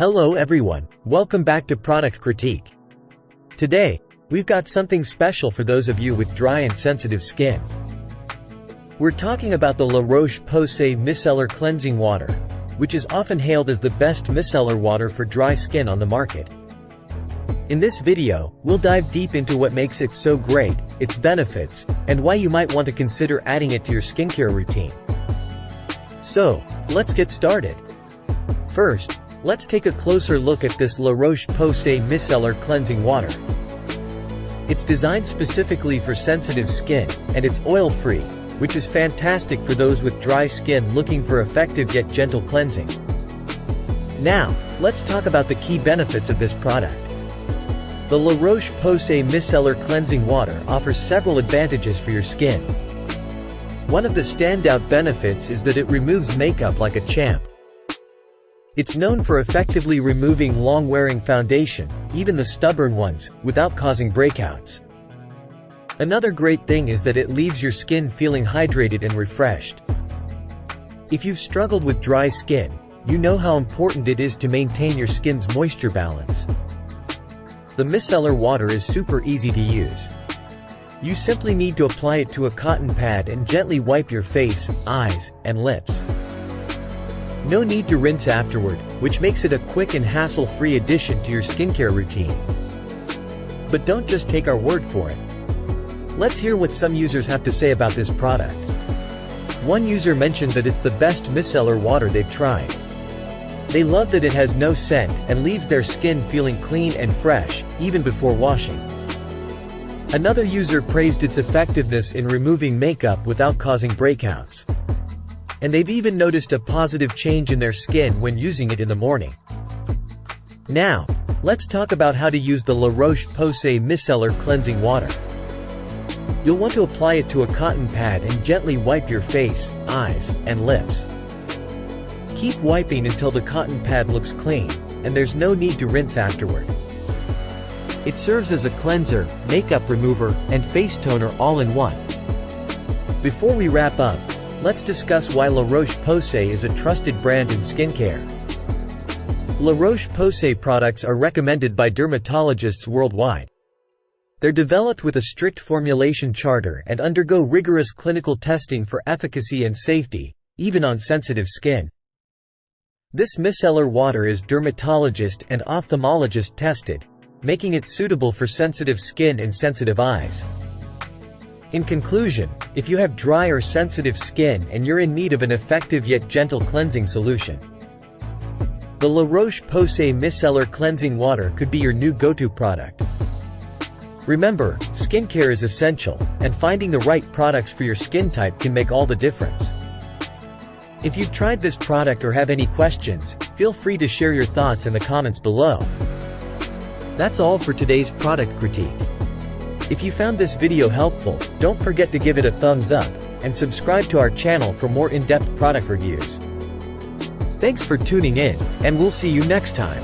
Hello everyone, welcome back to Product Critique. Today, we've got something special for those of you with dry and sensitive skin. We're talking about the La Roche-Posay Micellar Cleansing Water, which is often hailed as the best micellar water for dry skin on the market. In this video, we'll dive deep into what makes it so great, its benefits, and why you might want to consider adding it to your skincare routine. So, let's get started. First, let's take a closer look at this La Roche-Posay Micellar Cleansing Water. It's designed specifically for sensitive skin, and it's oil-free, which is fantastic for those with dry skin looking for effective yet gentle cleansing. Now, let's talk about the key benefits of this product. The La Roche-Posay Micellar Cleansing Water offers several advantages for your skin. One of the standout benefits is that it removes makeup like a champ. It's known for effectively removing long-wearing foundation, even the stubborn ones, without causing breakouts. Another great thing is that it leaves your skin feeling hydrated and refreshed. If you've struggled with dry skin, you know how important it is to maintain your skin's moisture balance. The micellar water is super easy to use. You simply need to apply it to a cotton pad and gently wipe your face, eyes, and lips. No need to rinse afterward, which makes it a quick and hassle-free addition to your skincare routine. But don't just take our word for it. Let's hear what some users have to say about this product. One user mentioned that it's the best micellar water they've tried. They love that it has no scent and leaves their skin feeling clean and fresh, even before washing. Another user praised its effectiveness in removing makeup without causing breakouts. And they've even noticed a positive change in their skin when using it in the morning. Now, let's talk about how to use the La Roche-Posay Micellar Cleansing Water. You'll want to apply it to a cotton pad and gently wipe your face, eyes, and lips. Keep wiping until the cotton pad looks clean, and there's no need to rinse afterward. It serves as a cleanser, makeup remover, and face toner all in one. Before we wrap up, let's discuss why La Roche-Posay is a trusted brand in skincare. La Roche-Posay products are recommended by dermatologists worldwide. They're developed with a strict formulation charter and undergo rigorous clinical testing for efficacy and safety, even on sensitive skin. This micellar water is dermatologist and ophthalmologist tested, making it suitable for sensitive skin and sensitive eyes. In conclusion, if you have dry or sensitive skin and you're in need of an effective yet gentle cleansing solution, the La Roche-Posay Micellar Cleansing Water could be your new go-to product. Remember, skincare is essential, and finding the right products for your skin type can make all the difference. If you've tried this product or have any questions, feel free to share your thoughts in the comments below. That's all for today's product critique. If you found this video helpful, don't forget to give it a thumbs up, and subscribe to our channel for more in-depth product reviews. Thanks for tuning in, and we'll see you next time.